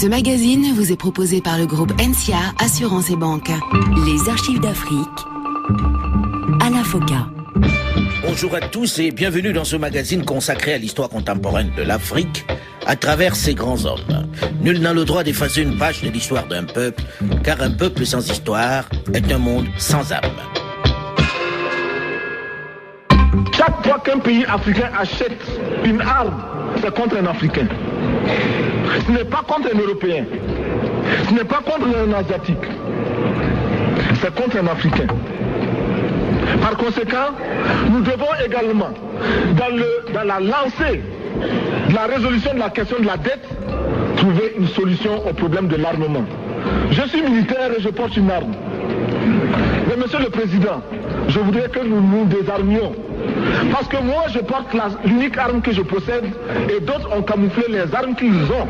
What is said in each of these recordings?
Ce magazine vous est proposé par le groupe NCA Assurance et Banque. Les archives d'Afrique, Alain Foka. Bonjour à tous et bienvenue dans ce magazine consacré à l'histoire contemporaine de l'Afrique à travers ses grands hommes. Nul n'a le droit d'effacer une page de l'histoire d'un peuple, car un peuple sans histoire est un monde sans âme. Chaque fois qu'un pays africain achète une arme, c'est contre un Africain. Ce n'est pas contre un Européen. Ce n'est pas contre un Asiatique. C'est contre un Africain. Par conséquent, nous devons également, dans la lancée de la résolution de la question de la dette, trouver une solution au problème de l'armement. Je suis militaire et je porte une arme. Mais Monsieur le Président, je voudrais que nous nous désarmions. Parce que moi, je porte l'unique arme que je possède et d'autres ont camouflé les armes qu'ils ont.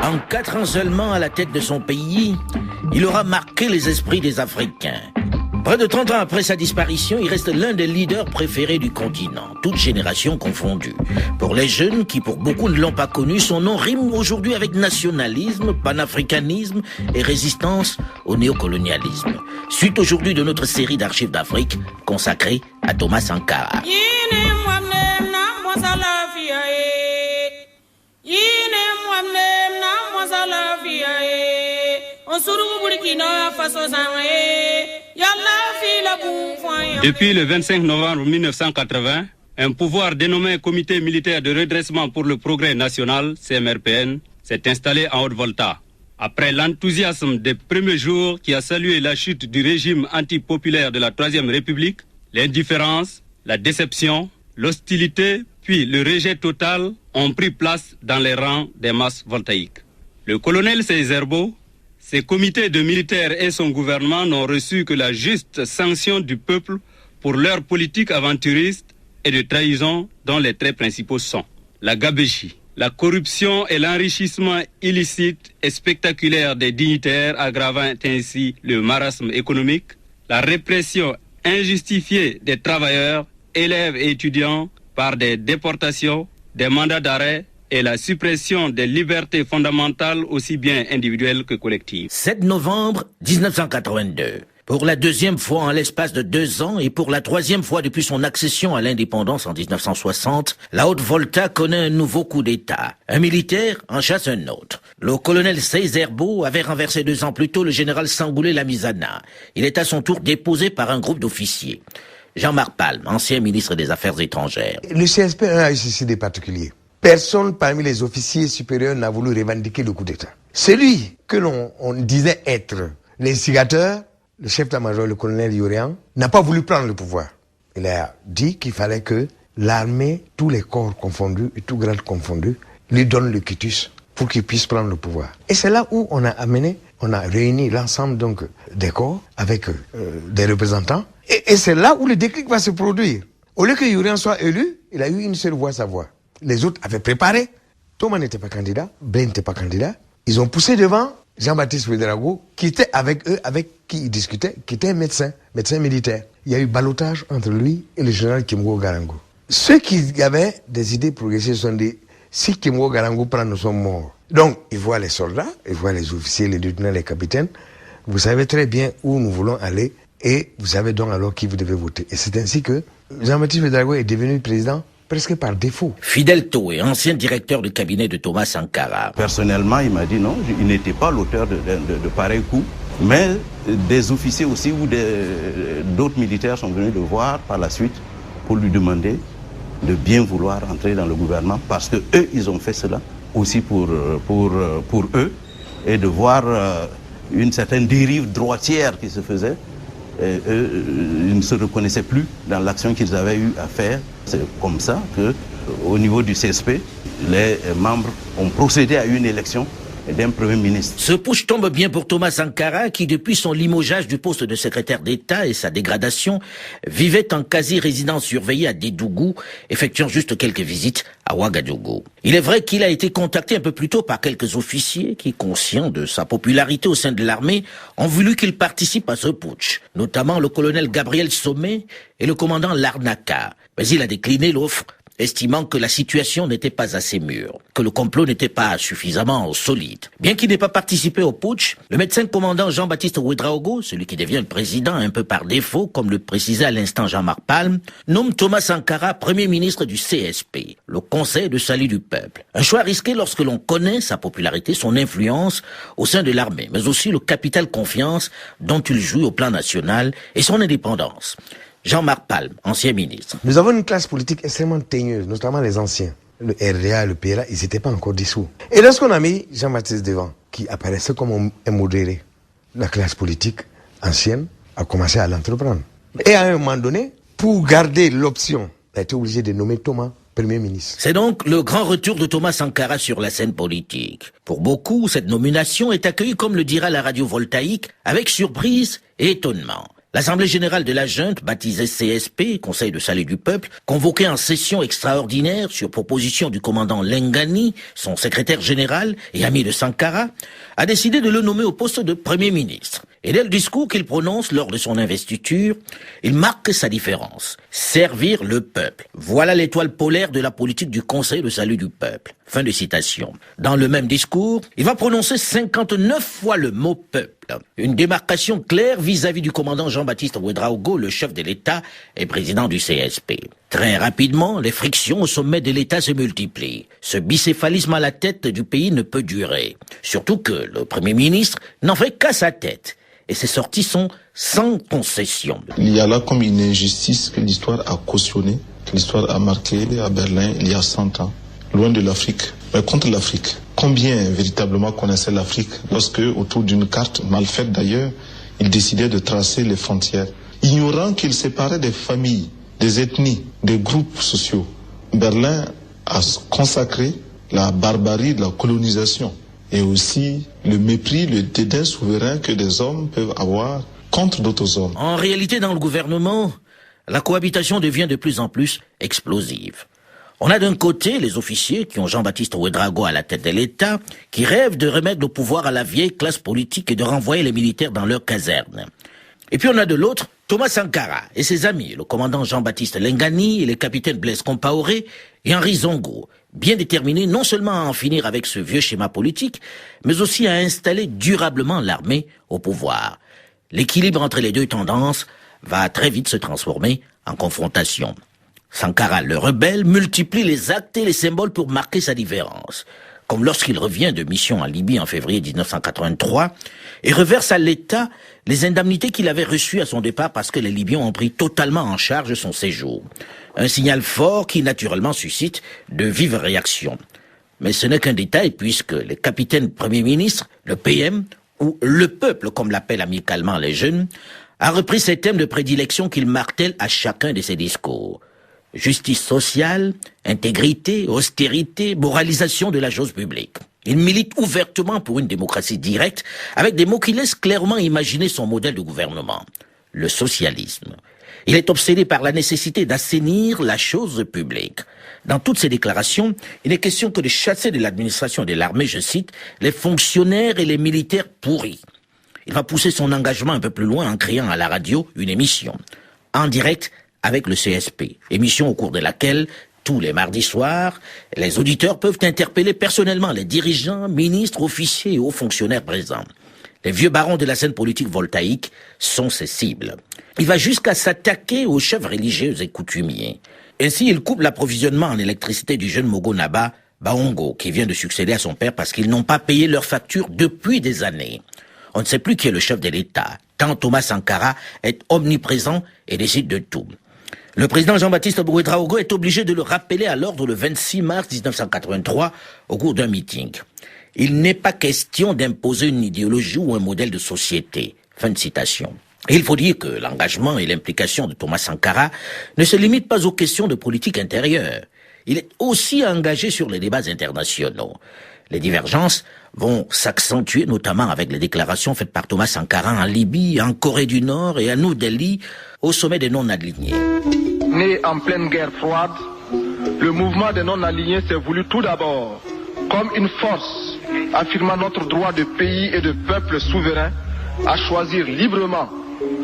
En 4 ans seulement à la tête de son pays, il aura marqué les esprits des Africains. Près de 30 ans après sa disparition, il reste l'un des leaders préférés du continent, toutes générations confondues. Pour les jeunes qui, pour beaucoup, ne l'ont pas connu, son nom rime aujourd'hui avec nationalisme, panafricanisme et résistance au néocolonialisme. Suite aujourd'hui de notre série d'archives d'Afrique consacrée à Thomas Sankara. Depuis le 25 novembre 1980, un pouvoir dénommé Comité militaire de redressement pour le progrès national, CMRPN, s'est installé en Haute-Volta. Après l'enthousiasme des premiers jours qui a salué la chute du régime antipopulaire de la Troisième République, l'indifférence, la déception, l'hostilité, puis le rejet total ont pris place dans les rangs des masses voltaïques. Le colonel Seizerbo, ses comités de militaires et son gouvernement n'ont reçu que la juste sanction du peuple pour leur politique aventuriste et de trahison dont les traits principaux sont la gabegie, la corruption et l'enrichissement illicite et spectaculaire des dignitaires aggravant ainsi le marasme économique, la répression injustifiée des travailleurs, élèves et étudiants par des déportations, des mandats d'arrêt et la suppression des libertés fondamentales aussi bien individuelles que collectives. 7 novembre 1982. Pour la deuxième fois en l'espace de 2 ans et pour la troisième fois depuis son accession à l'indépendance en 1960, la Haute-Volta connaît un nouveau coup d'État. Un militaire en chasse un autre. Le colonel Seizerbo avait renversé 2 ans plus tôt le général Sangoulé Lamizana. Il est à son tour déposé par un groupe d'officiers. Jean-Marc Palme, ancien ministre des Affaires étrangères. Le CSP a un ceci des particuliers. Personne parmi les officiers supérieurs n'a voulu revendiquer le coup d'État. Celui que l'on disait être l'instigateur, le chef d'état-major, le colonel Yorian, n'a pas voulu prendre le pouvoir. Il a dit qu'il fallait que l'armée, tous les corps confondus et tous grades confondus, lui donne le quitus pour qu'il puisse prendre le pouvoir. Et c'est là où on a réuni l'ensemble donc des corps avec des représentants. Et c'est là où le déclic va se produire. Au lieu que Yorian soit élu, il a eu une seule voix, sa voix. Les autres avaient préparé. Thomas n'était pas candidat, Blaine n'était pas candidat. Ils ont poussé devant Jean-Baptiste Ouédraogo, qui était avec eux, avec qui ils discutaient, qui était un médecin militaire. Il y a eu ballottage entre lui et le général Kimgo Garango. Ceux qui avaient des idées progressistes sont dit, si Kimgo Garango prend, nous sommes morts. Donc, ils voient les soldats, ils voient les officiers, les lieutenants, les capitaines. Vous savez très bien où nous voulons aller et vous savez donc alors qui vous devez voter. Et c'est ainsi que Jean-Baptiste Ouédraogo est devenu président presque par défaut. Fidel Toé, ancien directeur du cabinet de Thomas Sankara. Personnellement, il m'a dit non, il n'était pas l'auteur de pareils coups, mais des officiers aussi ou d'autres militaires sont venus le voir par la suite pour lui demander de bien vouloir entrer dans le gouvernement parce que eux, ils ont fait cela aussi pour eux et de voir une certaine dérive droitière qui se faisait. Et eux, ils ne se reconnaissaient plus dans l'action qu'ils avaient eu à faire. C'est comme ça qu'au niveau du CSP, les membres ont procédé à une élection d'un Premier ministre. Ce push tombe bien pour Thomas Sankara qui, depuis son limogeage du poste de secrétaire d'État et sa dégradation, vivait en quasi-résidence surveillée à Dédougou, effectuant juste quelques visites à Ouagadougou. Il est vrai qu'il a été contacté un peu plus tôt par quelques officiers qui, conscients de sa popularité au sein de l'armée, ont voulu qu'il participe à ce putsch, notamment le colonel Gabriel Sommet et le commandant Larnaca. Mais il a décliné l'offre estimant que la situation n'était pas assez mûre, que le complot n'était pas suffisamment solide. Bien qu'il n'ait pas participé au putsch, le médecin commandant Jean-Baptiste Ouédraogo, celui qui devient le président un peu par défaut, comme le précisait à l'instant Jean-Marc Palme, nomme Thomas Sankara Premier ministre du CSP, le Conseil de salut du peuple. Un choix risqué lorsque l'on connaît sa popularité, son influence au sein de l'armée, mais aussi le capital confiance dont il jouit au plan national et son indépendance. Jean-Marc Palme, ancien ministre. Nous avons une classe politique extrêmement teigneuse, notamment les anciens. Le RDA, le PRA, ils n'étaient pas encore dissous. Et lorsqu'on a mis Jean-Baptiste devant, qui apparaissait comme un modéré, la classe politique ancienne a commencé à l'entreprendre. Et à un moment donné, pour garder l'option, il a été obligé de nommer Thomas Premier ministre. C'est donc le grand retour de Thomas Sankara sur la scène politique. Pour beaucoup, cette nomination est accueillie, comme le dira la radio voltaïque, avec surprise et étonnement. L'Assemblée générale de la junte, baptisée CSP, Conseil de salut du peuple, convoquée en session extraordinaire sur proposition du commandant Lengani, son secrétaire général et ami de Sankara, a décidé de le nommer au poste de Premier ministre. Et dès le discours qu'il prononce lors de son investiture, il marque sa différence. Servir le peuple. Voilà l'étoile polaire de la politique du Conseil de salut du peuple. Fin de citation. Dans le même discours, il va prononcer 59 fois le mot peuple. Une démarcation claire vis-à-vis du commandant Jean-Baptiste Ouédraogo, le chef de l'État et président du CSP. Très rapidement, les frictions au sommet de l'État se multiplient. Ce bicéphalisme à la tête du pays ne peut durer. Surtout que le Premier ministre n'en fait qu'à sa tête. Et ses sorties sont sans concession. Il y a là comme une injustice que l'histoire a cautionnée, que l'histoire a marqué à Berlin il y a 100 ans, loin de l'Afrique, mais contre l'Afrique. Combien véritablement connaissaient l'Afrique lorsque, autour d'une carte mal faite d'ailleurs, ils décidaient de tracer les frontières, ignorant qu'ils séparaient des familles, des ethnies, des groupes sociaux. Berlin a consacré la barbarie de la colonisation et aussi le mépris, le dédain souverain que des hommes peuvent avoir contre d'autres hommes. En réalité, dans le gouvernement, la cohabitation devient de plus en plus explosive. On a d'un côté les officiers qui ont Jean-Baptiste Ouédraogo à la tête de l'État, qui rêvent de remettre le pouvoir à la vieille classe politique et de renvoyer les militaires dans leurs casernes. Et puis on a de l'autre Thomas Sankara et ses amis, le commandant Jean-Baptiste Lengani et les capitaines Blaise Compaoré et Henri Zongo, bien déterminés non seulement à en finir avec ce vieux schéma politique, mais aussi à installer durablement l'armée au pouvoir. L'équilibre entre les deux tendances va très vite se transformer en confrontation. Sankara, le rebelle, multiplie les actes et les symboles pour marquer sa différence, comme lorsqu'il revient de mission en Libye en février 1983 et reverse à l'État les indemnités qu'il avait reçues à son départ parce que les Libyens ont pris totalement en charge son séjour. Un signal fort qui naturellement suscite de vives réactions. Mais ce n'est qu'un détail puisque les capitaines premiers ministres, le PM, ou le peuple comme l'appellent amicalement les jeunes, a repris ces thèmes de prédilection qu'il martèle à chacun de ses discours. Justice sociale, intégrité, austérité, moralisation de la chose publique. Il milite ouvertement pour une démocratie directe, avec des mots qui laissent clairement imaginer son modèle de gouvernement. Le socialisme. Il est obsédé par la nécessité d'assainir la chose publique. Dans toutes ses déclarations, il n'est question que de chasser de l'administration de l'armée, je cite, les fonctionnaires et les militaires pourris. Il va pousser son engagement un peu plus loin en créant à la radio une émission, en direct avec le CSP, émission au cours de laquelle, tous les mardis soirs, les auditeurs peuvent interpeller personnellement les dirigeants, ministres, officiers et hauts fonctionnaires présents. Les vieux barons de la scène politique voltaïque sont ses cibles. Il va jusqu'à s'attaquer aux chefs religieux et coutumiers. Ainsi, il coupe l'approvisionnement en électricité du jeune Mogo Naba Baongo, qui vient de succéder à son père parce qu'ils n'ont pas payé leurs factures depuis des années. On ne sait plus qui est le chef de l'État, tant Thomas Sankara est omniprésent et décide de tout. Le président Jean-Baptiste Ouédraogo est obligé de le rappeler à l'ordre le 26 mars 1983 au cours d'un meeting. Il n'est pas question d'imposer une idéologie ou un modèle de société. Fin de citation. Et il faut dire que l'engagement et l'implication de Thomas Sankara ne se limitent pas aux questions de politique intérieure. Il est aussi engagé sur les débats internationaux. Les divergences vont s'accentuer notamment avec les déclarations faites par Thomas Sankara en Libye, en Corée du Nord et à New Delhi, au sommet des non-alignés. Né en pleine guerre froide, le mouvement des non-alignés s'est voulu tout d'abord comme une force affirmant notre droit de pays et de peuple souverain à choisir librement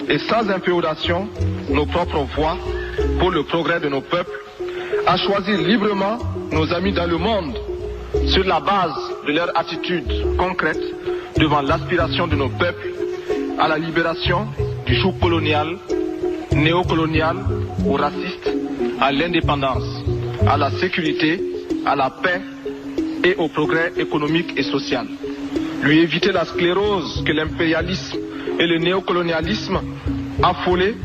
et sans impération nos propres voies pour le progrès de nos peuples, à choisir librement nos amis dans le monde sur la base de leur attitude concrète devant l'aspiration de nos peuples à la libération du joug colonial, néocolonial ou raciste, à l'indépendance, à la sécurité, à la paix et au progrès économique et social. Lui éviter la sclérose que l'impérialisme et le néocolonialisme affolés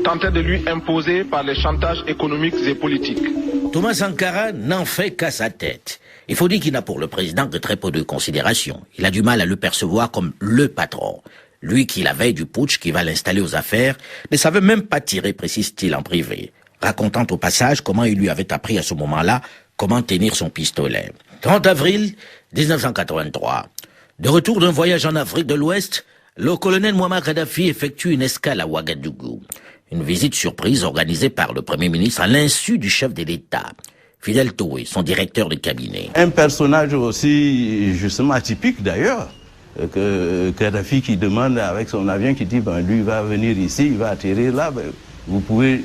tentaient de lui imposer par les chantages économiques et politiques. Thomas Sankara n'en fait qu'à sa tête. Il faut dire qu'il n'a pour le président que très peu de considération. Il a du mal à le percevoir comme le patron. Lui qui, la veille du putsch qui va l'installer aux affaires, ne savait même pas tirer, précise-t-il en privé, racontant au passage comment il lui avait appris à ce moment-là comment tenir son pistolet. 30 avril 1983. De retour d'un voyage en Afrique de l'Ouest, le colonel Muammar Kadhafi effectue une escale à Ouagadougou. Une visite surprise organisée par le Premier ministre à l'insu du chef de l'État, Fidel Touré, son directeur de cabinet. Un personnage aussi justement atypique d'ailleurs, que Kadhafi qui demande avec son avion, qui dit lui va venir ici, il va atterrir là,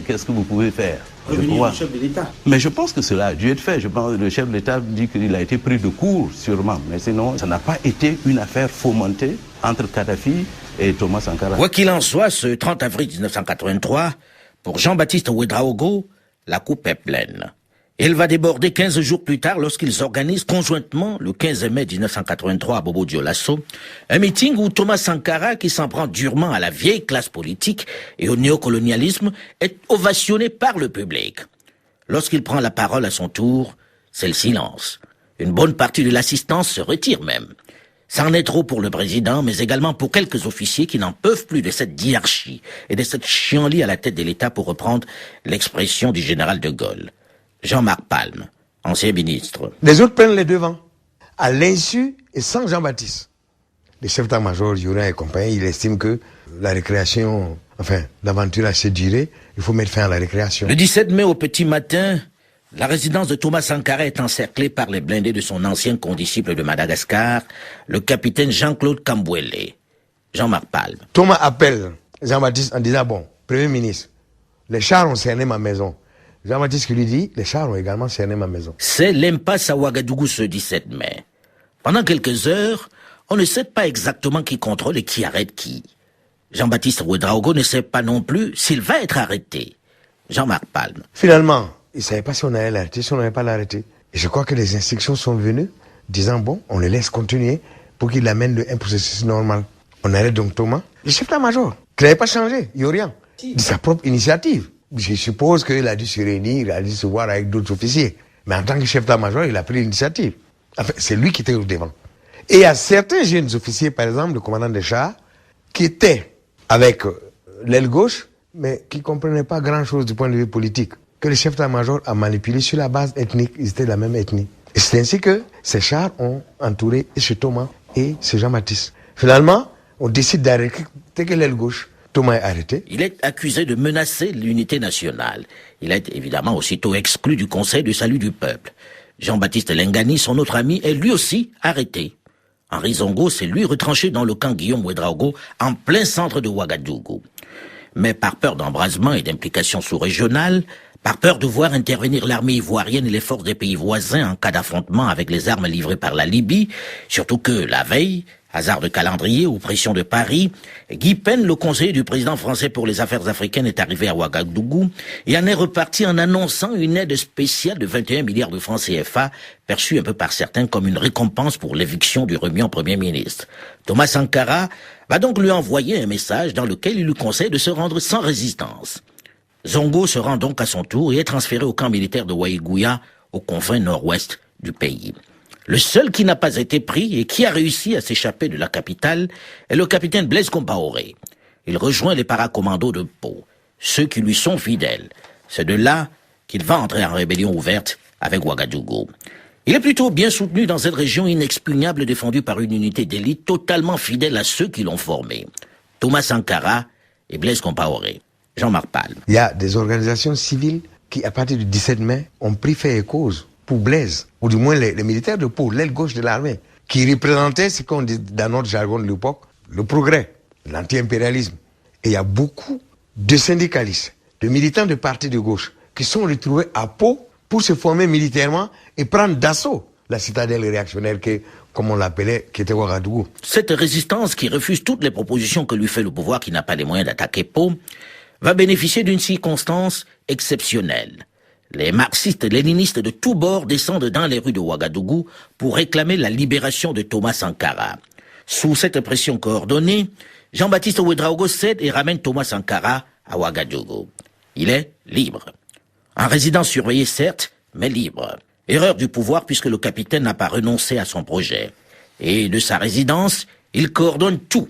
qu'est-ce que vous pouvez faire? Revenir au chef de l'État. Mais je pense que cela a dû être fait. Je pense que le chef de l'État dit qu'il a été pris de court, sûrement. Mais sinon, ça n'a pas été une affaire fomentée entre Kadhafi et Thomas Sankara. Quoi qu'il en soit, ce 30 avril 1983, pour Jean-Baptiste Ouédraogo, la coupe est pleine. Elle va déborder 15 jours plus tard lorsqu'ils organisent conjointement, le 15 mai 1983 à Bobo Dioulasso, un meeting où Thomas Sankara, qui s'en prend durement à la vieille classe politique et au néocolonialisme, est ovationné par le public. Lorsqu'il prend la parole à son tour, c'est le silence. Une bonne partie de l'assistance se retire même. Ça en est trop pour le président, mais également pour quelques officiers qui n'en peuvent plus de cette diarchie et de cette chienlit à la tête de l'État, pour reprendre l'expression du général de Gaulle. Jean-Marc Palme, ancien ministre. Les autres prennent les devants, à l'insu et sans Jean-Baptiste. Le chef d'état-major, Yourian et compagnie, il estime que la récréation, l'aventure a assez duré, il faut mettre fin à la récréation. Le 17 mai au petit matin, la résidence de Thomas Sankara est encerclée par les blindés de son ancien condisciple de Madagascar, le capitaine Jean-Claude Kambouélé. Jean-Marc Palme. Thomas appelle Jean-Baptiste en disant, Premier ministre, les chars ont cerné ma maison. Jean-Baptiste qui lui dit, les chars ont également cerné ma maison. C'est l'impasse à Ouagadougou ce 17 mai. Pendant quelques heures, on ne sait pas exactement qui contrôle et qui arrête qui. Jean-Baptiste Ouédraogo ne sait pas non plus s'il va être arrêté. Jean-Marc Palme. Finalement, il ne savait pas si on allait l'arrêter, si on n'allait pas l'arrêter. Et je crois que les instructions sont venues, disant, on le laisse continuer pour qu'il amène un processus normal. On arrête donc Thomas, le chef d'état-major, qui n'avait pas changé, Yourian, de sa propre initiative. Je suppose qu'il a dû se réunir, il a dû se voir avec d'autres officiers. Mais en tant que chef d'état-major, il a pris l'initiative. Enfin, c'est lui qui était au devant. Et il y a certains jeunes officiers, par exemple, le commandant des chars, qui étaient avec l'aile gauche, mais qui ne comprenaient pas grand-chose du point de vue politique, que le chef d'état-major a manipulé sur la base ethnique. Ils étaient de la même ethnie. Et c'est ainsi que ces chars ont entouré ce Thomas et ce Jean-Baptiste. Finalement, on décide d'arrêter que l'aile gauche. Thomas est arrêté. Il est accusé de menacer l'unité nationale. Il est évidemment aussitôt exclu du Conseil de salut du peuple. Jean-Baptiste Lengani, son autre ami, est lui aussi arrêté. Henri Zongo s'est lui retranché dans le camp Guillaume Ouédraogo, en plein centre de Ouagadougou. Mais par peur d'embrasement et d'implications sous-régionales, par peur de voir intervenir l'armée ivoirienne et les forces des pays voisins en cas d'affrontement avec les armes livrées par la Libye, surtout que la veille, hasard de calendrier ou pression de Paris, Guy Pen, le conseiller du président français pour les affaires africaines, est arrivé à Ouagadougou et en est reparti en annonçant une aide spéciale de 21 milliards de francs CFA, perçue un peu par certains comme une récompense pour l'éviction du remuant Premier ministre. Thomas Sankara va donc lui envoyer un message dans lequel il lui conseille de se rendre sans résistance. Zongo se rend donc à son tour et est transféré au camp militaire de Waïgouya, aux confins nord-ouest du pays. Le seul qui n'a pas été pris et qui a réussi à s'échapper de la capitale est le capitaine Blaise Compaoré. Il rejoint les paracommandos de Pau, ceux qui lui sont fidèles. C'est de là qu'il va entrer en rébellion ouverte avec Ouagadougou. Il est plutôt bien soutenu dans cette région inexpugnable défendue par une unité d'élite totalement fidèle à ceux qui l'ont formé. Thomas Sankara et Blaise Compaoré. Jean-Marc Palme. Il y a des organisations civiles qui, à partir du 17 mai, ont pris fait et cause pour Blaise, ou du moins les militaires de Pau, l'aile gauche de l'armée, qui représentaient ce qu'on dit dans notre jargon de l'époque, le progrès, l'anti-impérialisme. Et il y a beaucoup de syndicalistes, de militants de partis de gauche, qui sont retrouvés à Pau pour se former militairement et prendre d'assaut la citadelle réactionnaire comme on l'appelait, qui était Ouagadougou. Cette résistance qui refuse toutes les propositions que lui fait le pouvoir qui n'a pas les moyens d'attaquer Pau va bénéficier d'une circonstance exceptionnelle. Les marxistes-léninistes de tous bords descendent dans les rues de Ouagadougou pour réclamer la libération de Thomas Sankara. Sous cette pression coordonnée, Jean-Baptiste Ouédraogo cède et ramène Thomas Sankara à Ouagadougou. Il est libre. En résidence surveillée certes, mais libre. Erreur du pouvoir puisque le capitaine n'a pas renoncé à son projet. Et de sa résidence, il coordonne tout,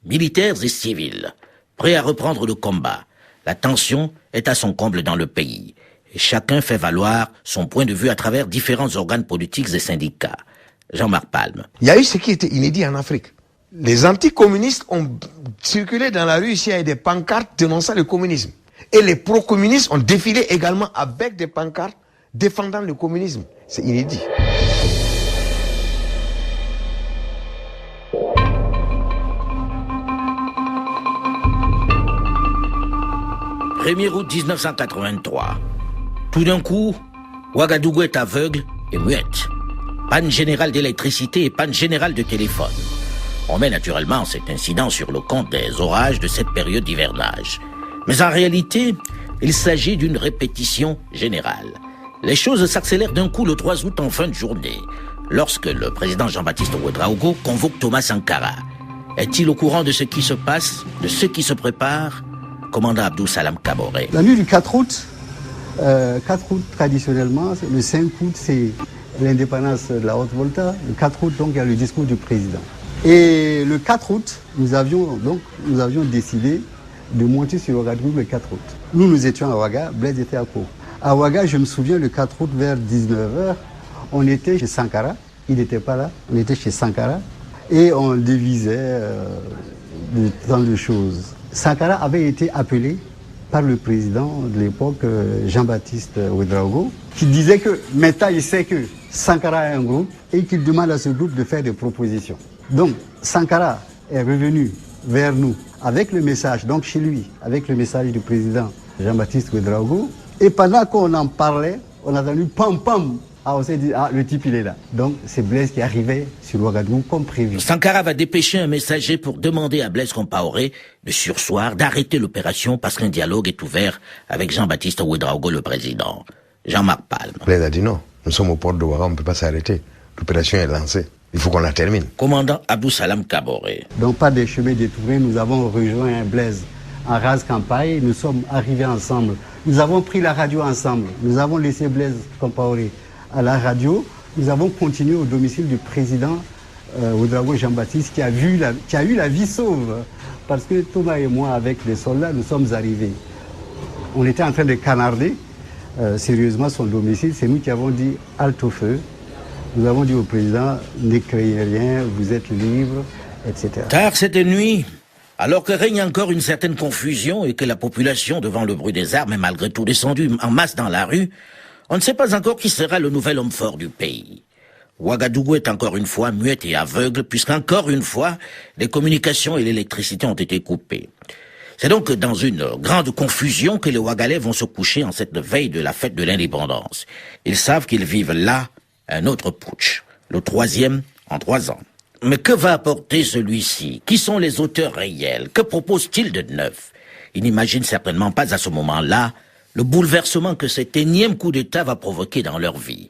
militaires et civils, prêts à reprendre le combat. La tension est à son comble dans le pays. Et chacun fait valoir son point de vue à travers différents organes politiques et syndicats. Jean-Marc Palme. Il y a eu ce qui était inédit en Afrique. Les anticommunistes ont circulé dans la rue ici avec des pancartes dénonçant le communisme. Et les pro-communistes ont défilé également avec des pancartes défendant le communisme. C'est inédit. « 1er août 1983. Tout d'un coup, Ouagadougou est aveugle et muette. Panne générale d'électricité et panne générale de téléphone. On met naturellement cet incident sur le compte des orages de cette période d'hivernage. Mais en réalité, il s'agit d'une répétition générale. Les choses s'accélèrent d'un coup le 3 août en fin de journée, lorsque le président Jean-Baptiste Ouédraogo convoque Thomas Sankara. Est-il au courant de ce qui se passe, de ce qui se prépare? Commandant Abdou Salam Kaboré. La nuit du 4 août, 4 août traditionnellement, le 5 août c'est l'indépendance de la Haute-Volta. Le 4 août, donc, il y a le discours du président. Et le 4 août, nous avions décidé de monter sur Ouagadougou le 4 août. Nous étions à Ouaga, Blaise était à Pau. À Ouaga, je me souviens, le 4 août, vers 19h, on était chez Sankara. Il n'était pas là, on était chez Sankara. Et on dévisait tant de choses. Sankara avait été appelé par le président de l'époque, Jean-Baptiste Ouédraogo, qui disait que maintenant il sait que Sankara a un groupe et qu'il demande à ce groupe de faire des propositions. Donc Sankara est revenu vers nous avec le message, donc chez lui, avec le message du président Jean-Baptiste Ouédraogo. Et pendant qu'on en parlait, on a entendu pam pam. Ah, on s'est dit, ah, le type il est là. Donc c'est Blaise qui arrivait sur Ouagadougou comme prévu. Sankara va dépêcher un messager pour demander à Blaise Compaoré de surseoir, d'arrêter l'opération parce qu'un dialogue est ouvert avec Jean-Baptiste Ouédraogo, le président. Jean-Marc Palme. Blaise a dit non, nous sommes au port de Ouaga, on ne peut pas s'arrêter. L'opération est lancée, il faut qu'on la termine. Commandant Abdou Salam Kaboré. Donc pas des chemins détournés, nous avons rejoint Blaise en rase campagne, nous sommes arrivés ensemble. Nous avons pris la radio ensemble, nous avons laissé Blaise Compaoré à la radio. Nous avons continué au domicile du président Ouédraogo Jean-Baptiste qui a eu la vie sauve. Parce que Thomas et moi, avec les soldats, nous sommes arrivés. On était en train de canarder sérieusement son domicile. C'est nous qui avons dit halte au feu. Nous avons dit au président, ne craignez rien, vous êtes libre, etc. Tard cette nuit, alors que règne encore une certaine confusion et que la population, devant le bruit des armes, est malgré tout descendue en masse dans la rue, on ne sait pas encore qui sera le nouvel homme fort du pays. Ouagadougou est encore une fois muette et aveugle, puisqu'encore une fois, les communications et l'électricité ont été coupées. C'est donc dans une grande confusion que les Ouagalais vont se coucher en cette veille de la fête de l'indépendance. Ils savent qu'ils vivent là un autre putsch, le 3e en 3 ans. Mais que va apporter celui-ci? Qui sont les auteurs réels? Que propose-t-il de neuf? Ils n'imaginent certainement pas à ce moment-là le bouleversement que cet énième coup d'État va provoquer dans leur vie.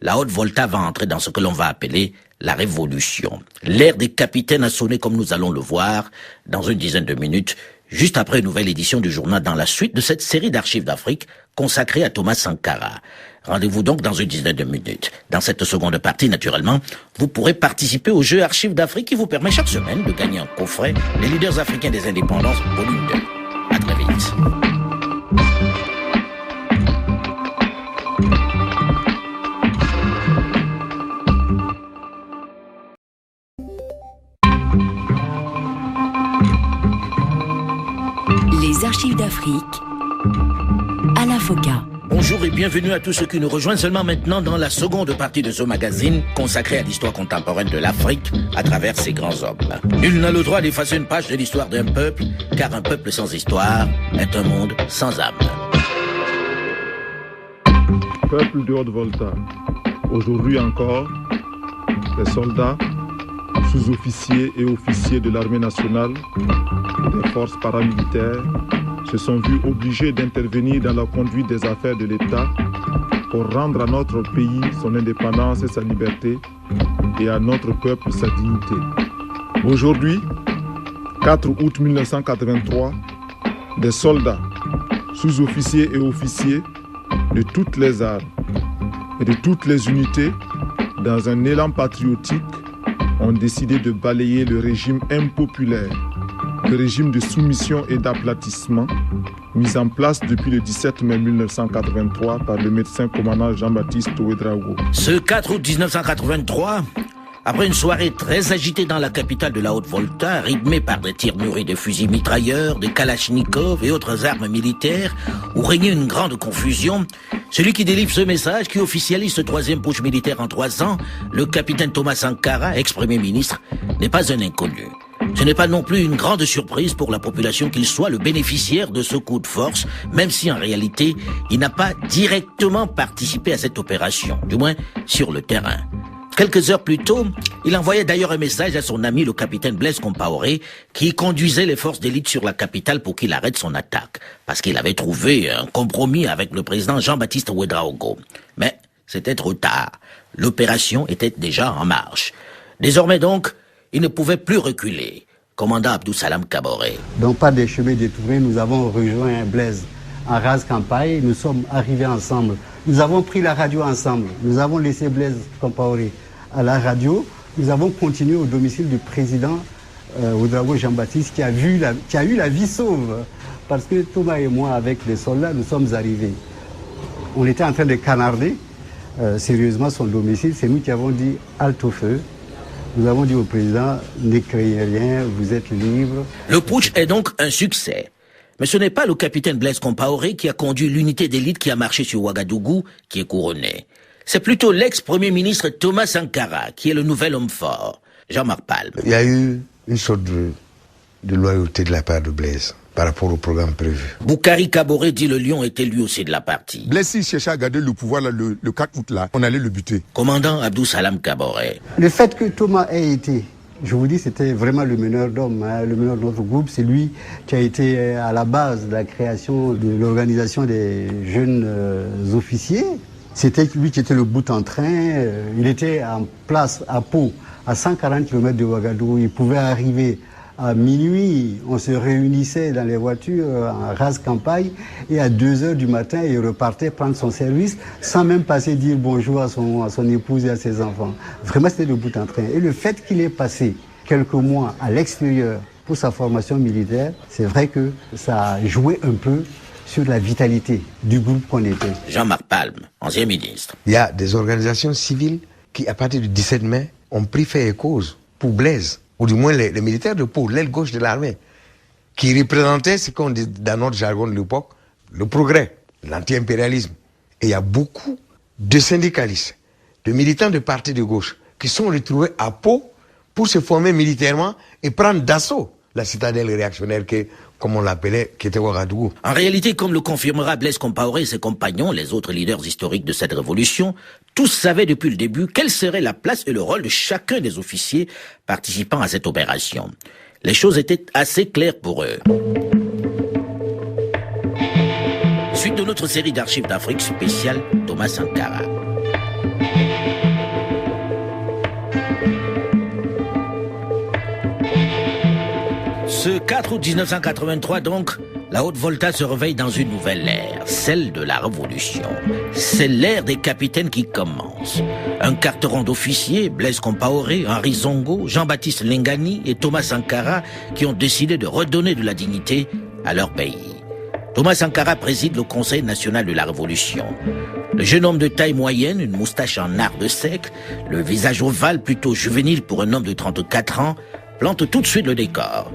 La Haute-Volta va entrer dans ce que l'on va appeler la révolution. L'ère des capitaines a sonné comme nous allons le voir dans une dizaine de minutes, juste après une nouvelle édition du journal dans la suite de cette série d'archives d'Afrique consacrée à Thomas Sankara. Rendez-vous donc dans une dizaine de minutes. Dans cette seconde partie, naturellement, vous pourrez participer au jeu Archives d'Afrique qui vous permet chaque semaine de gagner un coffret Les leaders africains des indépendances, volume 2. À très vite. Les archives d'Afrique, Alain Foka. Bonjour et bienvenue à tous ceux qui nous rejoignent seulement maintenant dans la seconde partie de ce magazine consacré à l'histoire contemporaine de l'Afrique à travers ses grands hommes. Nul n'a le droit d'effacer une page de l'histoire d'un peuple, car un peuple sans histoire est un monde sans âme. Peuple de Haute-Volta, aujourd'hui encore, les soldats, sous-officiers et officiers de l'armée nationale et des forces paramilitaires se sont vus obligés d'intervenir dans la conduite des affaires de l'État pour rendre à notre pays son indépendance et sa liberté et à notre peuple sa dignité. Aujourd'hui, 4 août 1983, des soldats, sous-officiers et officiers de toutes les armes et de toutes les unités, dans un élan patriotique, ont décidé de balayer le régime impopulaire, le régime de soumission et d'aplatissement, mis en place depuis le 17 mai 1983 par le médecin commandant Jean-Baptiste Ouédraogo. Ce 4 août 1983, après une soirée très agitée dans la capitale de la Haute-Volta, rythmée par des tirs murés de fusils mitrailleurs, de kalachnikovs et autres armes militaires, où régnait une grande confusion, celui qui délivre ce message, qui officialise ce troisième putsch militaire en 3 ans, le capitaine Thomas Sankara, ex-premier ministre, n'est pas un inconnu. Ce n'est pas non plus une grande surprise pour la population qu'il soit le bénéficiaire de ce coup de force, même si en réalité, il n'a pas directement participé à cette opération, du moins sur le terrain. Quelques heures plus tôt, il envoyait d'ailleurs un message à son ami le capitaine Blaise Compaoré, qui conduisait les forces d'élite sur la capitale pour qu'il arrête son attaque, parce qu'il avait trouvé un compromis avec le président Jean-Baptiste Ouédraogo. Mais c'était trop tard. L'opération était déjà en marche. Désormais donc, il ne pouvait plus reculer. Commandant Abdou Salam Kaboré. Donc par des chemins détournés, nous avons rejoint Blaise en rase campagne. Nous sommes arrivés ensemble. Nous avons pris la radio ensemble. Nous avons laissé Blaise Compaoré à la radio. Nous avons continué au domicile du président Ouédraogo Jean-Baptiste qui a eu la vie sauve. Parce que Thomas et moi, avec les soldats, nous sommes arrivés. On était en train de canarder sérieusement son domicile. C'est nous qui avons dit halte au feu. Nous avons dit au président, ne craignez rien, vous êtes libre. Le putsch est donc un succès. Mais ce n'est pas le capitaine Blaise Compaoré qui a conduit l'unité d'élite qui a marché sur Ouagadougou qui est couronné. C'est plutôt l'ex-premier ministre Thomas Sankara qui est le nouvel homme fort. Jean-Marc Palme. Il y a eu une sorte de loyauté de la part de Blaise par rapport au programme prévu. Boukari Kaboré dit le lion était lui aussi de la partie. Blaise, s'il cherchait à garder le pouvoir là, le 4 août, là, on allait le buter. Commandant Abdou Salam Kaboré. Le fait que Thomas ait été, je vous dis, c'était vraiment le meneur d'hommes, hein, le meneur de notre groupe. C'est lui qui a été à la base de la création de l'organisation des jeunes officiers. C'était lui qui était le bout en train. Il était en place à Pau, à 140 km de Ouagadougou. Il pouvait arriver à minuit, on se réunissait dans les voitures en rase campagne et à 2h du matin, il repartait prendre son service sans même passer dire bonjour à son épouse et à ses enfants. Vraiment, c'était le bout en train. Et le fait qu'il ait passé quelques mois à l'extérieur pour sa formation militaire, c'est vrai que ça a joué un peu sur la vitalité du groupe qu'on était. Jean-Marc Palme, ancien ministre. Il y a des organisations civiles qui, à partir du 17 mai, ont pris fait et cause pour Blaise, ou du moins les militaires de Pau, l'aile gauche de l'armée, qui représentaient ce qu'on dit dans notre jargon de l'époque, le progrès, l'anti-impérialisme. Et il y a beaucoup de syndicalistes, de militants de partis de gauche, qui sont retrouvés à Pau pour se former militairement et prendre d'assaut la citadelle réactionnaire comme on l'appelait, qui était Ouagadougou. En réalité, comme le confirmera Blaise Compaoré et ses compagnons, les autres leaders historiques de cette révolution, tous savaient depuis le début quelle serait la place et le rôle de chacun des officiers participant à cette opération. Les choses étaient assez claires pour eux. Suite de notre série d'archives d'Afrique spéciale, Thomas Sankara. Ce 4 août 1983 donc, la Haute-Volta se réveille dans une nouvelle ère, celle de la Révolution. C'est l'ère des capitaines qui commence. Un carteron d'officiers, Blaise Compaoré, Henri Zongo, Jean-Baptiste Lengani et Thomas Sankara qui ont décidé de redonner de la dignité à leur pays. Thomas Sankara préside le Conseil national de la Révolution. Le jeune homme de taille moyenne, une moustache en nard de sec, le visage ovale plutôt juvénile pour un homme de 34 ans, plante tout de suite le décor.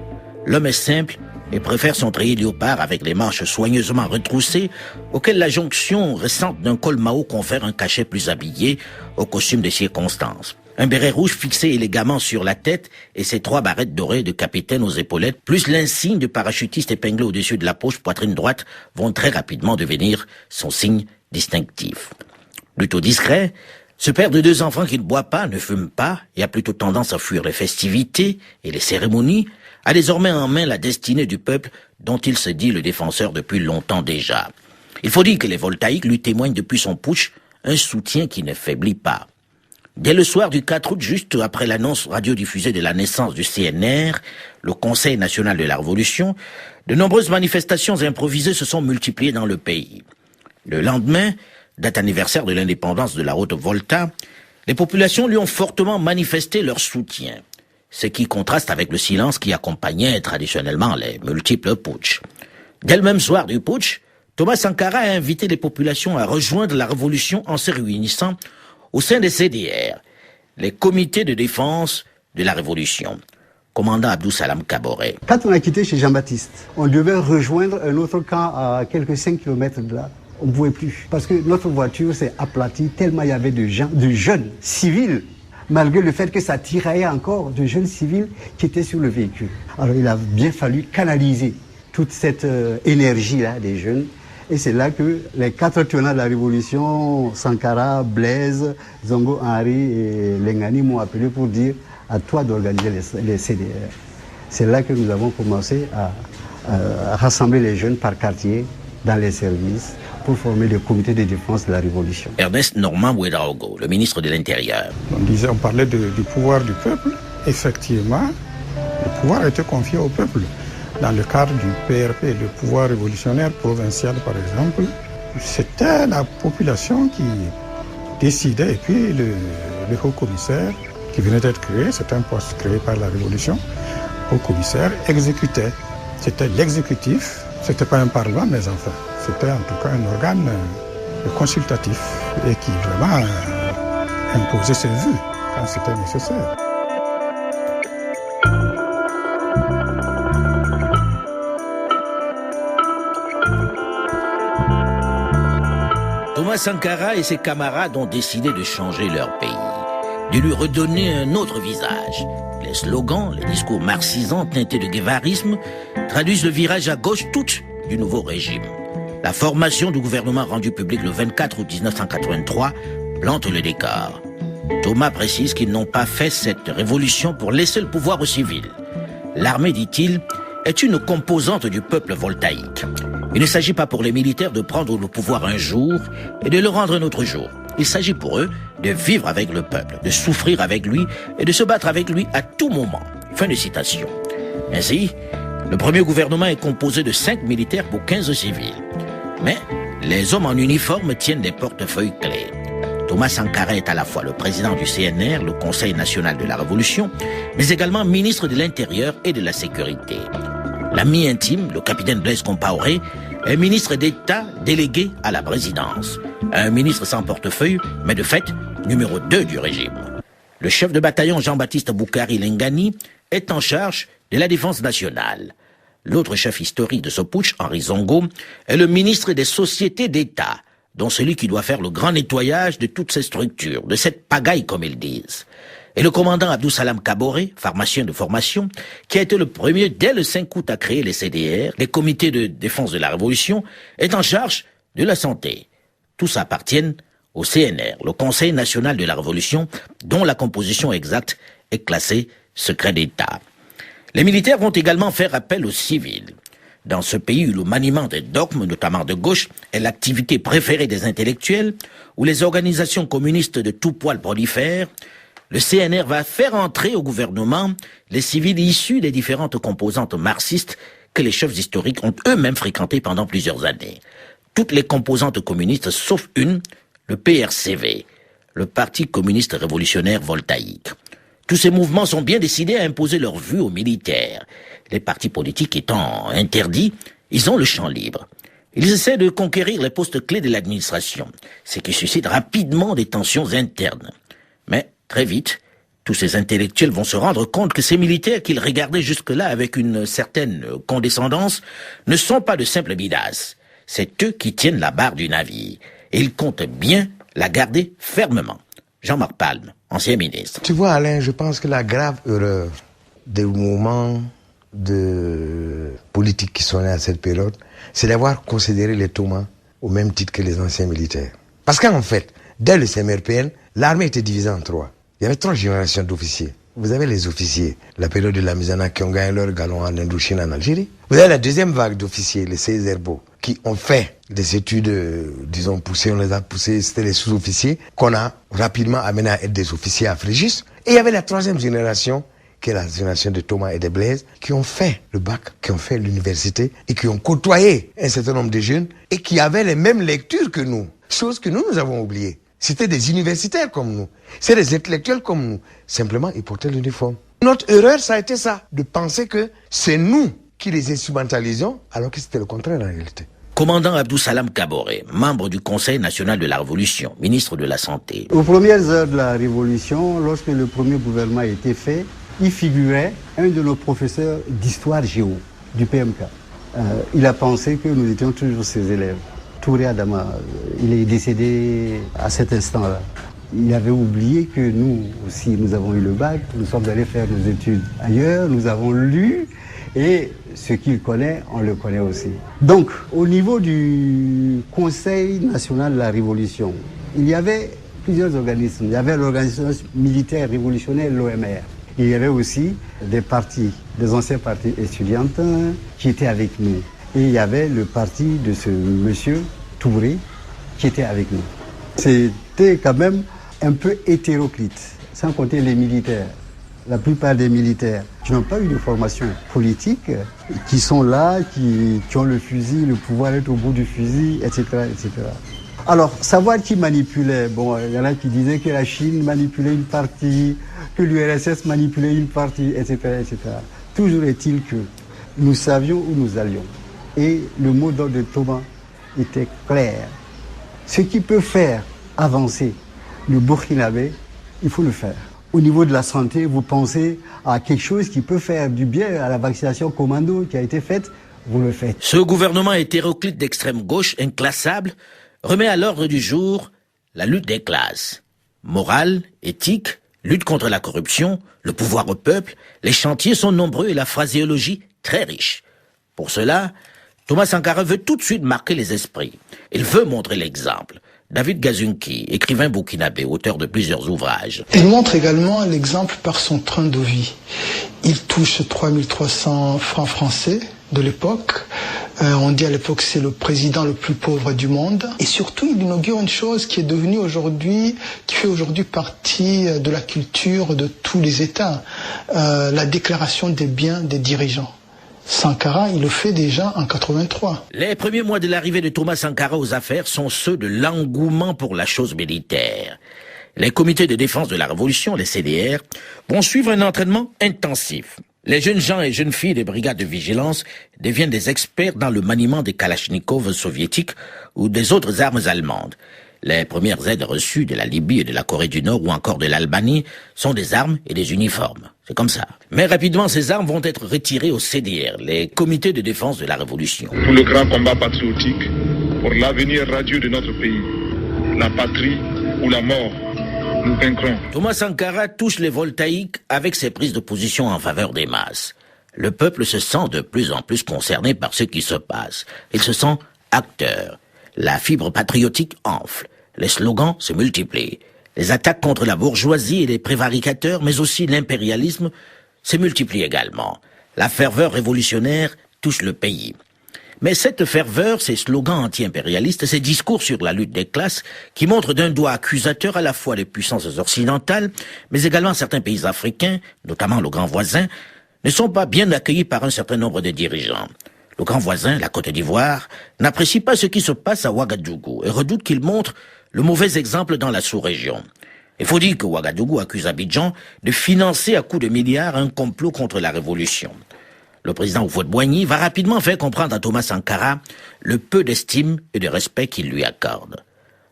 L'homme est simple et préfère son treillis léopard avec les manches soigneusement retroussées, auquel la jonction récente d'un col Mao confère un cachet plus habillé au costume de circonstance. Un béret rouge fixé élégamment sur la tête et ses 3 barrettes dorées de capitaine aux épaulettes, plus l'insigne de parachutiste épinglé au-dessus de la poche poitrine droite, vont très rapidement devenir son signe distinctif. Plutôt discret, ce père de 2 enfants qui ne boit pas, ne fume pas et a plutôt tendance à fuir les festivités et les cérémonies, a désormais en main la destinée du peuple dont il se dit le défenseur depuis longtemps déjà. Il faut dire que les voltaïques lui témoignent depuis son putsch un soutien qui ne faiblit pas. Dès le soir du 4 août, juste après l'annonce radiodiffusée de la naissance du CNR, le Conseil national de la Révolution, de nombreuses manifestations improvisées se sont multipliées dans le pays. Le lendemain, date anniversaire de l'indépendance de la Haute-Volta, les populations lui ont fortement manifesté leur soutien, ce qui contraste avec le silence qui accompagnait traditionnellement les multiples putschs. Dès le même soir du putsch, Thomas Sankara a invité les populations à rejoindre la révolution en se réunissant au sein des CDR, les comités de défense de la révolution. Commandant Abdou Salam Kaboré. Quand on a quitté chez Jean-Baptiste, on devait rejoindre un autre camp à quelques 5 km de là. On ne pouvait plus. Parce que notre voiture s'est aplatie tellement il y avait de jeunes civils, malgré le fait que ça tiraillait encore, de jeunes civils qui étaient sur le véhicule. Alors il a bien fallu canaliser toute cette énergie-là des jeunes. Et c'est là que les 4 tenants de la Révolution, Sankara, Blaise, Zongo Henri et Lengani m'ont appelé pour dire à toi d'organiser les CDR. C'est là que nous avons commencé à rassembler les jeunes par quartier dans les services pour former des comités de défense de la Révolution. Ernest Normand Ouedraogo, le ministre de l'Intérieur. On parlait du pouvoir du peuple. Effectivement, le pouvoir a été confié au peuple. Dans le cadre du PRP, le pouvoir révolutionnaire provincial par exemple, c'était la population qui décidait. Et puis le haut commissaire qui venait d'être créé, c'est un poste créé par la Révolution, le haut commissaire exécutait. C'était l'exécutif, c'était pas un parlement, mais enfin, c'était en tout cas un organe consultatif et qui vraiment imposait ses vues quand c'était nécessaire. Thomas Sankara et ses camarades ont décidé de changer leur pays, de lui redonner un autre visage. Les slogans, les discours marxisants teintés de guévarisme traduisent le virage à gauche tout du nouveau régime. La formation du gouvernement rendu public le 24 août 1983 plante le décor. Thomas précise qu'ils n'ont pas fait cette révolution pour laisser le pouvoir aux civils. L'armée, dit-il, est une composante du peuple voltaïque. Il ne s'agit pas pour les militaires de prendre le pouvoir un jour et de le rendre un autre jour. Il s'agit pour eux de vivre avec le peuple, de souffrir avec lui et de se battre avec lui à tout moment. Fin de citation. Ainsi, le premier gouvernement est composé de 5 militaires pour 15 civils. Mais les hommes en uniforme tiennent des portefeuilles clés. Thomas Sankara est à la fois le président du CNR, le Conseil national de la Révolution, mais également ministre de l'Intérieur et de la Sécurité. L'ami intime, le capitaine Blaise Compaoré, est ministre d'État délégué à la présidence. Un ministre sans portefeuille, mais de fait, numéro 2 du régime. Le chef de bataillon Jean-Baptiste Boukari Lengani est en charge de la défense nationale. L'autre chef historique de ce putsch, Henri Zongo, est le ministre des sociétés d'État, dont celui qui doit faire le grand nettoyage de toutes ces structures, de cette pagaille comme ils disent. Et le commandant Abdou Salam Kaboré, pharmacien de formation, qui a été le premier dès le 5 août à créer les CDR, les comités de défense de la Révolution, est en charge de la santé. Tous appartiennent au CNR, le Conseil national de la Révolution, dont la composition exacte est classée secret d'État. Les militaires vont également faire appel aux civils. Dans ce pays où le maniement des dogmes, notamment de gauche, est l'activité préférée des intellectuels, où les organisations communistes de tout poil prolifèrent, le CNR va faire entrer au gouvernement les civils issus des différentes composantes marxistes que les chefs historiques ont eux-mêmes fréquentées pendant plusieurs années. Toutes les composantes communistes, sauf une, le PRCV, le Parti communiste révolutionnaire voltaïque. Tous ces mouvements sont bien décidés à imposer leur vue aux militaires. Les partis politiques étant interdits, ils ont le champ libre. Ils essaient de conquérir les postes clés de l'administration, ce qui suscite rapidement des tensions internes. Mais très vite, tous ces intellectuels vont se rendre compte que ces militaires qu'ils regardaient jusque-là avec une certaine condescendance ne sont pas de simples bidasses. C'est eux qui tiennent la barre du navire. Et ils comptent bien la garder fermement. Jean-Marc Palme, ancien ministre. Tu vois, Alain, je pense que la grave erreur des mouvements de politique qui sont nés à cette période, c'est d'avoir considéré les Thomas au même titre que les anciens militaires. Parce qu'en fait, dès le CMRPN, l'armée était divisée en 3. Il y avait 3 générations d'officiers. Vous avez les officiers, la période de la Misana, qui ont gagné leur galon en Indochine, en Algérie. Vous avez la deuxième vague d'officiers, les CESERBO, qui ont fait des études, disons, poussées, on les a poussés, c'était les sous-officiers, qu'on a rapidement amenés à être des officiers à Frégis. Et il y avait la 3e génération, qui est la génération de Thomas et de Blaise, qui ont fait le bac, qui ont fait l'université, et qui ont côtoyé un certain nombre de jeunes, et qui avaient les mêmes lectures que nous, chose que nous avons oubliées. C'était des universitaires comme nous. C'est des intellectuels comme nous. Simplement, ils portaient l'uniforme. Notre erreur, ça a été ça, de penser que c'est nous qui les instrumentalisons, alors que c'était le contraire en réalité. Commandant Abdou Salam Kaboré, membre du Conseil national de la Révolution, ministre de la Santé. Aux premières heures de la Révolution, lorsque le premier gouvernement a été fait, il figurait un de nos professeurs d'histoire géo du PMK. Il a pensé que nous étions toujours ses élèves. Touré Adama, il est décédé à cet instant-là. Il avait oublié que nous aussi, nous avons eu le bac, nous sommes allés faire nos études ailleurs, nous avons lu, et ce qu'il connaît, on le connaît aussi. Donc, au niveau du Conseil national de la Révolution, il y avait plusieurs organismes. Il y avait l'organisation militaire révolutionnaire, l'OMR. Il y avait aussi des partis, des anciens partis étudiantins qui étaient avec nous. Et il y avait le parti de ce monsieur Touré qui était avec nous. C'était quand même un peu hétéroclite, sans compter les militaires. La plupart des militaires qui n'ont pas eu de formation politique, qui sont là, qui ont le fusil, le pouvoir d'être au bout du fusil, etc., etc. Alors, savoir qui manipulait, bon, il y en a qui disaient que la Chine manipulait une partie, que l'URSS manipulait une partie, etc., etc. Toujours est-il que nous savions où nous allions. Et le mot d'ordre de Thomas était clair. Ce qui peut faire avancer le Burkinabé, il faut le faire. Au niveau de la santé, vous pensez à quelque chose qui peut faire du bien à la vaccination commando qui a été faite, vous le faites. Ce gouvernement hétéroclite d'extrême gauche, inclassable, remet à l'ordre du jour la lutte des classes. Morale, éthique, lutte contre la corruption, le pouvoir au peuple, les chantiers sont nombreux et la phraséologie très riche. Pour cela, Thomas Sankara veut tout de suite marquer les esprits. Il veut montrer l'exemple. David Gazunki, écrivain burkinabé, auteur de plusieurs ouvrages. Il montre également l'exemple par son train de vie. Il touche 3300 francs français de l'époque. On dit à l'époque que c'est le président le plus pauvre du monde. Et surtout, il inaugure une chose qui est devenue aujourd'hui, qui fait aujourd'hui partie de la culture de tous les États. La déclaration des biens des dirigeants. Sankara, il le fait déjà en 83. Les premiers mois de l'arrivée de Thomas Sankara aux affaires sont ceux de l'engouement pour la chose militaire. Les comités de défense de la Révolution, les CDR, vont suivre un entraînement intensif. Les jeunes gens et jeunes filles des brigades de vigilance deviennent des experts dans le maniement des kalachnikovs soviétiques ou des autres armes allemandes. Les premières aides reçues de la Libye et de la Corée du Nord ou encore de l'Albanie sont des armes et des uniformes. C'est comme ça. Mais rapidement, ces armes vont être retirées au CDR, les comités de défense de la Révolution. Pour le grand combat patriotique, pour l'avenir radieux de notre pays, la patrie ou la mort, nous vaincrons. Thomas Sankara touche les voltaïques avec ses prises de position en faveur des masses. Le peuple se sent de plus en plus concerné par ce qui se passe. Il se sent acteur. La fibre patriotique enfle. Les slogans se multiplient. Les attaques contre la bourgeoisie et les prévaricateurs, mais aussi l'impérialisme, se multiplient également. La ferveur révolutionnaire touche le pays. Mais cette ferveur, ces slogans anti-impérialistes, ces discours sur la lutte des classes, qui montrent d'un doigt accusateur à la fois les puissances occidentales, mais également certains pays africains, notamment le grand voisin, ne sont pas bien accueillis par un certain nombre de dirigeants. Le grand voisin, la Côte d'Ivoire, n'apprécie pas ce qui se passe à Ouagadougou et redoute qu'il montre le mauvais exemple dans la sous-région. Il faut dire que Ouagadougou accuse Abidjan de financer à coups de milliards un complot contre la révolution. Le président Houphouët-Boigny va rapidement faire comprendre à Thomas Sankara le peu d'estime et de respect qu'il lui accorde.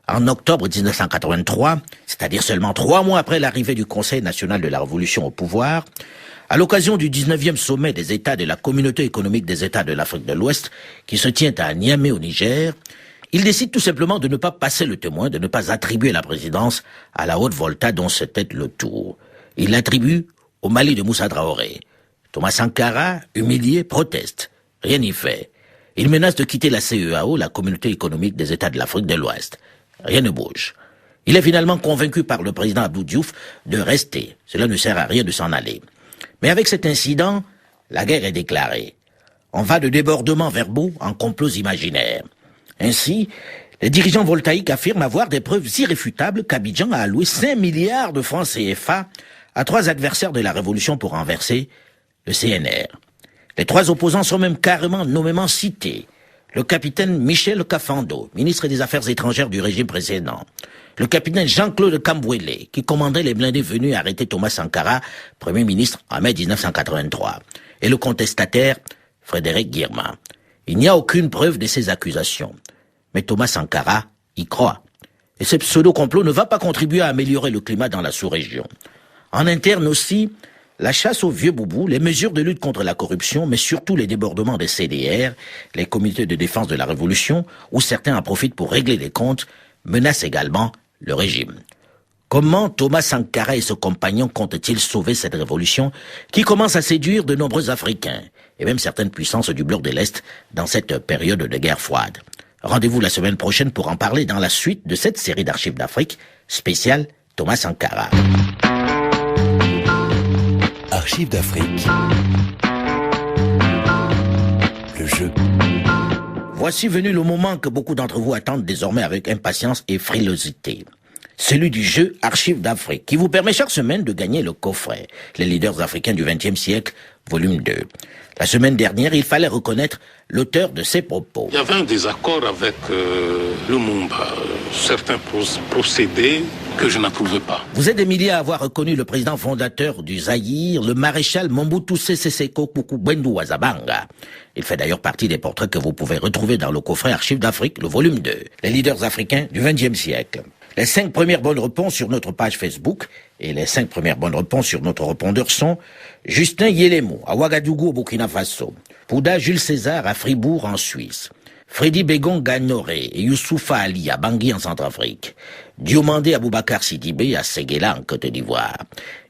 En octobre 1983, c'est-à-dire seulement 3 mois après l'arrivée du Conseil national de la Révolution au pouvoir, à l'occasion du 19e sommet des États de la Communauté économique des États de l'Afrique de l'Ouest, qui se tient à Niamey au Niger, il décide tout simplement de ne pas passer le témoin, de ne pas attribuer la présidence à la Haute-Volta dont c'était le tour. Il l'attribue au Mali de Moussa Traoré. Thomas Sankara, humilié, proteste. Rien n'y fait. Il menace de quitter la CEAO, la Communauté économique des États de l'Afrique de l'Ouest. Rien ne bouge. Il est finalement convaincu par le président Abdou Diouf de rester. Cela ne sert à rien de s'en aller. Mais avec cet incident, la guerre est déclarée. On va de débordements verbaux en complots imaginaires. Ainsi, les dirigeants voltaïques affirment avoir des preuves irréfutables qu'Abidjan a alloué 5 milliards de francs CFA à 3 adversaires de la révolution pour renverser le CNR. Les 3 opposants sont même carrément nommément cités. Le capitaine Michel Kafando, ministre des Affaires étrangères du régime précédent. Le capitaine Jean-Claude Kambouélé, qui commandait les blindés venus arrêter Thomas Sankara, Premier ministre en mai 1983. Et le contestataire Frédéric Guillermin. Il n'y a aucune preuve de ces accusations. Mais Thomas Sankara y croit. Et ce pseudo-complot ne va pas contribuer à améliorer le climat dans la sous-région. En interne aussi, la chasse aux vieux boubous, les mesures de lutte contre la corruption, mais surtout les débordements des CDR, les comités de défense de la révolution, où certains en profitent pour régler les comptes, menacent également le régime. Comment Thomas Sankara et ses compagnons comptent-ils sauver cette révolution qui commence à séduire de nombreux Africains, et même certaines puissances du bloc de l'Est, dans cette période de guerre froide? Rendez-vous la semaine prochaine pour en parler dans la suite de cette série d'archives d'Afrique, spéciale Thomas Sankara. Archives d'Afrique. Le jeu. Voici venu le moment que beaucoup d'entre vous attendent désormais avec impatience et frilosité. Celui du jeu Archives d'Afrique, qui vous permet chaque semaine de gagner le coffret Les leaders africains du XXe siècle, volume 2. La semaine dernière, il fallait reconnaître l'auteur de ces propos. Il y avait un désaccord avec Lumumba, certains procédés que je n'approuvais pas. Vous êtes des milliers à avoir reconnu le président fondateur du Zaïre, le maréchal Mobutu Sese Seko Kuku-Bwendu Wazabanga. Il fait d'ailleurs partie des portraits que vous pouvez retrouver dans le coffret Archives d'Afrique, le volume 2. Les leaders africains du XXe siècle. Les 5 premières bonnes réponses sur notre page Facebook et les 5 premières bonnes réponses sur notre répondeur sont Justin Yelemo à Ouagadougou au Burkina Faso, Pouda Jules César à Fribourg en Suisse, Freddy Begon Gagnoré et Youssoufa Ali à Bangui en Centrafrique, Diomandé Aboubakar Sidibé à Séguéla en Côte d'Ivoire,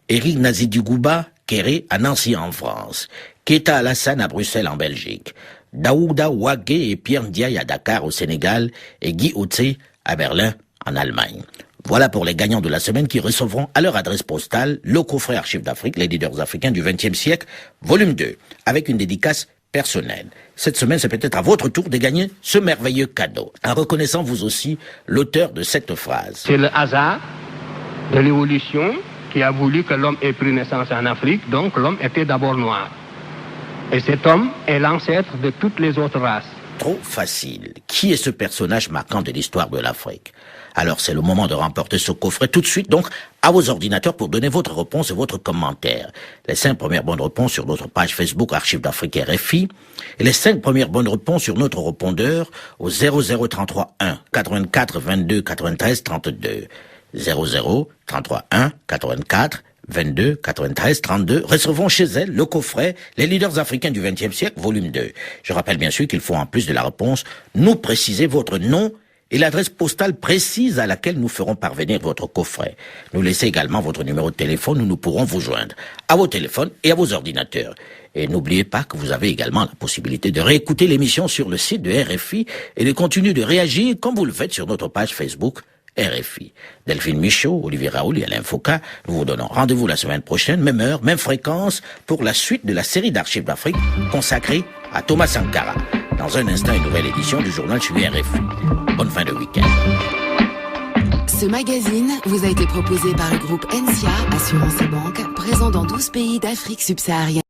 Éric Nazidiougouba Kéré à Nancy en France, Keita Alassane à Bruxelles en Belgique, Daouda Ouagé et Pierre Ndiaye à Dakar au Sénégal et Guy Otse à Berlin en Allemagne. Voilà pour les gagnants de la semaine qui recevront à leur adresse postale le coffret Archives d'Afrique, les leaders africains du XXe siècle, volume 2, avec une dédicace personnelle. Cette semaine, c'est peut-être à votre tour de gagner ce merveilleux cadeau, en reconnaissant vous aussi l'auteur de cette phrase. C'est le hasard de l'évolution qui a voulu que l'homme ait pris naissance en Afrique, donc l'homme était d'abord noir. Et cet homme est l'ancêtre de toutes les autres races. Trop facile. Qui est ce personnage marquant de l'histoire de l'Afrique? Alors c'est le moment de remporter ce coffret tout de suite, donc à vos ordinateurs pour donner votre réponse et votre commentaire. Les 5 premières bonnes réponses sur notre page Facebook Archives d'Afrique RFI et les 5 premières bonnes réponses sur notre répondeur au 0033 1 84 22 93 32. 0033 1 84 22 93 32 recevront chez elle le coffret Les leaders africains du XXe siècle, volume 2. Je rappelle bien sûr qu'il faut en plus de la réponse nous préciser votre nom et l'adresse postale précise à laquelle nous ferons parvenir votre coffret. Nous laissez également votre numéro de téléphone où nous pourrons vous joindre à vos téléphones et à vos ordinateurs. Et n'oubliez pas que vous avez également la possibilité de réécouter l'émission sur le site de RFI et de continuer de réagir comme vous le faites sur notre page Facebook RFI. Delphine Michaud, Olivier Raoul et Alain Foucault, nous vous donnons rendez-vous la semaine prochaine, même heure, même fréquence, pour la suite de la série d'Archives d'Afrique consacrée à Thomas Sankara. Dans un instant, une nouvelle édition du journal chez RFI. Bonne fin de week-end. Ce magazine vous a été proposé par le groupe NCA Assurance et Banque, présent dans 12 pays d'Afrique subsaharienne.